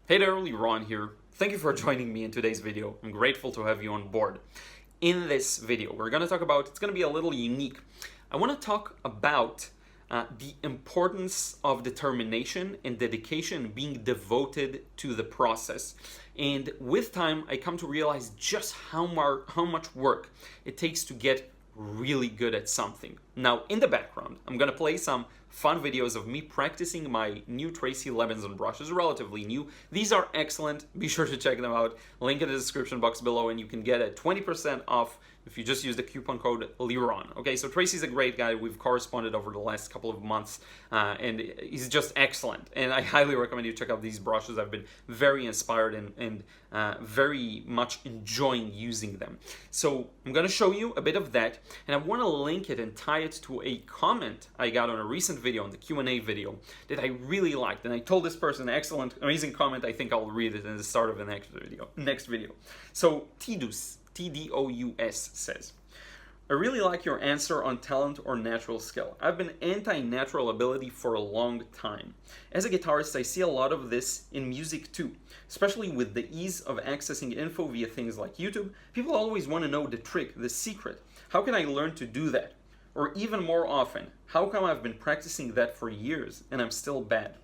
Hey there, Liron here. Thank you for joining me in today's video. I'm grateful to have you on board. In this video, we're going to talk about, it's going to be a little unique. I want to talk about the importance of determination and dedication, being devoted to the process. And with time, I come to realize just how much work it takes to get really good at something. Now, in the background, I'm going to play some fun videos of me practicing my new Tracy Lebenzon brushes, relatively new. These are excellent. Be sure to check them out. Link in the description box below, and you can get a 20% off if you just use the coupon code Liron. Okay, so Tracy's a great guy. We've corresponded over the last couple of months, and he's just excellent. And I highly recommend you check out these brushes. I've been very inspired and very much enjoying using them. So I'm going to show you a bit of that, and I want to link it and tie it to a comment I got on a recent video, on the Q&A video, that I really liked. And I told this person, excellent, amazing comment. I think I'll read it in the start of the next video. So Tidous, T-D-O-U-S, says, I really like your answer on talent or natural skill. I've been anti-natural ability for a long time. As a guitarist, I see a lot of this in music too, especially with the ease of accessing info via things like YouTube. People always want to know the trick, the secret. How can I learn to do that? Or even more often, how come I've been practicing that for years and I'm still bad?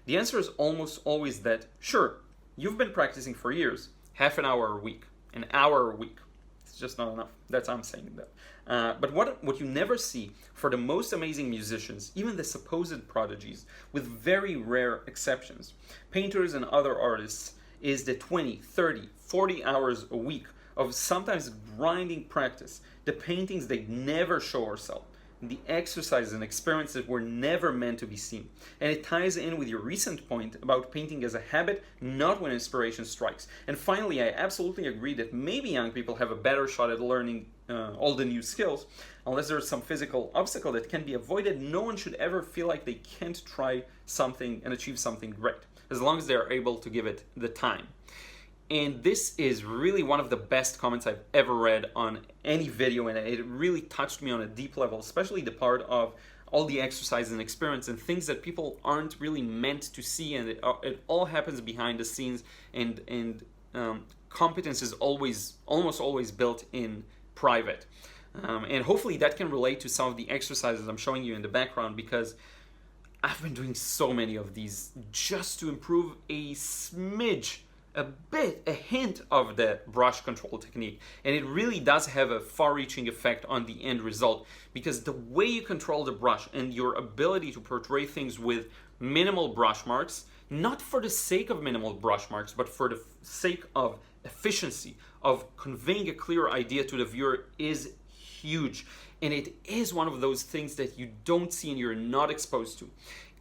The answer is almost always that, sure, you've been practicing for years, half an hour a week, an hour a week. It's just not enough. That's I'm saying that. But what you never see for the most amazing musicians, even the supposed prodigies, with very rare exceptions, painters and other artists, is the 20, 30, 40 hours a week of sometimes grinding practice, the paintings they never show or sell, the exercises and experiments that were never meant to be seen. And it ties in with your recent point about painting as a habit, not when inspiration strikes. And finally, I absolutely agree that maybe young people have a better shot at learning all the new skills. Unless there's some physical obstacle that can be avoided, no one should ever feel like they can't try something and achieve something great, as long as they're able to give it the time. And this is really one of the best comments I've ever read on any video, and it really touched me on a deep level, especially the part of all the exercises and experiments and things that people aren't really meant to see, and it all happens behind the scenes, and competence is almost always built in private. And hopefully that can relate to some of the exercises I'm showing you in the background, because I've been doing so many of these just to improve a smidge, a hint of the brush control technique. And it really does have a far-reaching effect on the end result, because the way you control the brush and your ability to portray things with minimal brush marks, not for the sake of minimal brush marks, but for the sake of efficiency, of conveying a clear idea to the viewer, is huge. And it is one of those things that you don't see and you're not exposed to.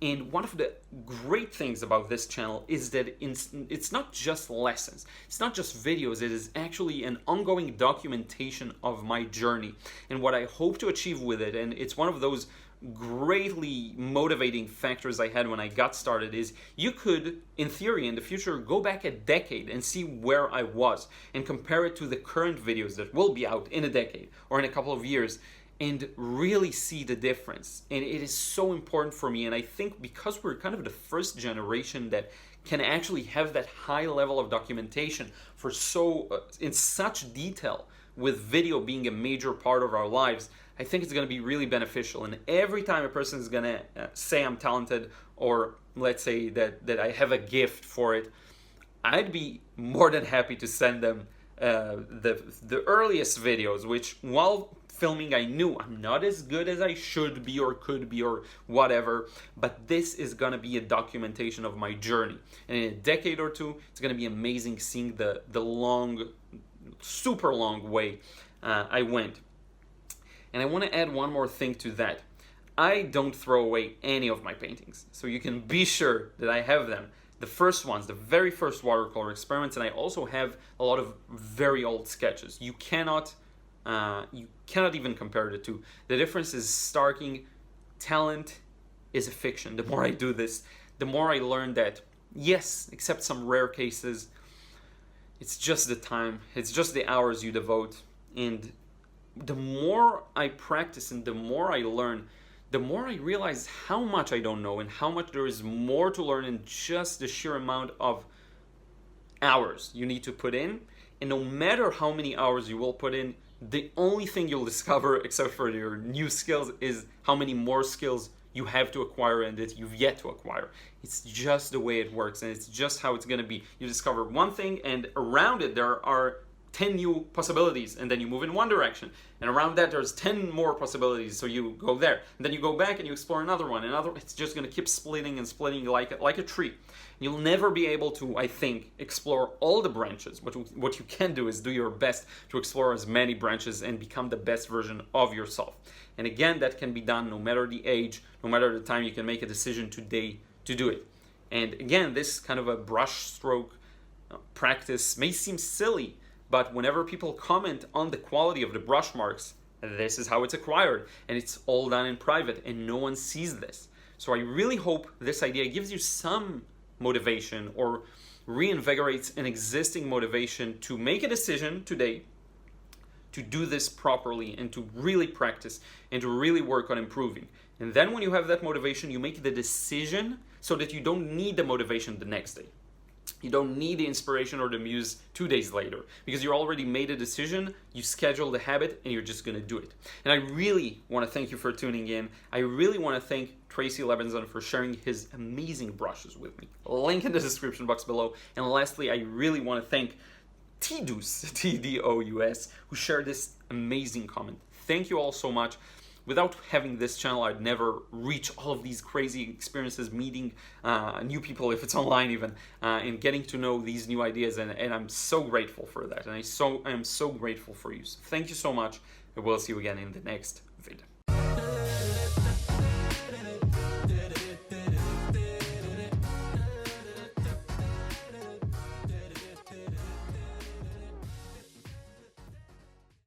And one of the great things about this channel is that it's not just lessons, it's not just videos, it is actually an ongoing documentation of my journey and what I hope to achieve with it. And it's one of those greatly motivating factors I had when I got started, is you could, in theory, in the future, go back a decade and see where I was and compare it to the current videos that will be out in a decade or in a couple of years, and really see the difference. And it is so important for me, and I think because we're kind of the first generation that can actually have that high level of documentation for in such detail, with video being a major part of our lives, I think it's going to be really beneficial. And every time a person is going to say I'm talented, or let's say that I have a gift for it, I'd be more than happy to send them the earliest videos, which while filming I knew I'm not as good as I should be or could be or whatever, but this is gonna be a documentation of my journey. And in a decade or two, it's gonna be amazing seeing the long, super long way I went. And I want to add one more thing to that. I don't throw away any of my paintings, so you can be sure that I have them. The first ones, the very first watercolor experiments, and I also have a lot of very old sketches. You cannot even compare the two. The difference is starking. Talent is a fiction. The more I do this, the more I learn that, yes, except some rare cases, it's just the time, it's just the hours you devote. And the more I practice and the more I learn, the more I realize how much I don't know and how much there is more to learn in just the sheer amount of hours you need to put in, and no matter how many hours you will put in, the only thing you'll discover, except for your new skills, is how many more skills you have to acquire and that you've yet to acquire. It's just the way it works, and it's just how it's going to be. You discover one thing, and around it there are 10 new possibilities, and then you move in one direction, and around that there's 10 more possibilities, so you go there, and then you go back and you explore another one, it's just going to keep splitting and splitting like a tree. You'll never be able to, I think, explore all the branches. What you can do is do your best to explore as many branches and become the best version of yourself. And again, that can be done no matter the age, no matter the time. You can make a decision today to do it. And again, this kind of a brush stroke practice may seem silly, but whenever people comment on the quality of the brush marks, this is how it's acquired, and it's all done in private, and no one sees this. So I really hope this idea gives you some motivation or reinvigorates an existing motivation to make a decision today to do this properly and to really practice and to really work on improving. And then when you have that motivation, you make the decision so that you don't need the motivation the next day. You don't need the inspiration or the muse 2 days later, because you already made a decision, you schedule the habit, and you're just going to do it. And I really want to thank you for tuning in. I really want to thank Tracy Lebenzon for sharing his amazing brushes with me. Link in the description box below. And lastly, I really want to thank Tdous, T-D-O-U-S, who shared this amazing comment. Thank you all so much. Without having this channel, I'd never reach all of these crazy experiences, meeting new people, if it's online even, and getting to know these new ideas, and I'm so grateful for that, and I am so grateful for you. So thank you so much, and we'll see you again in the next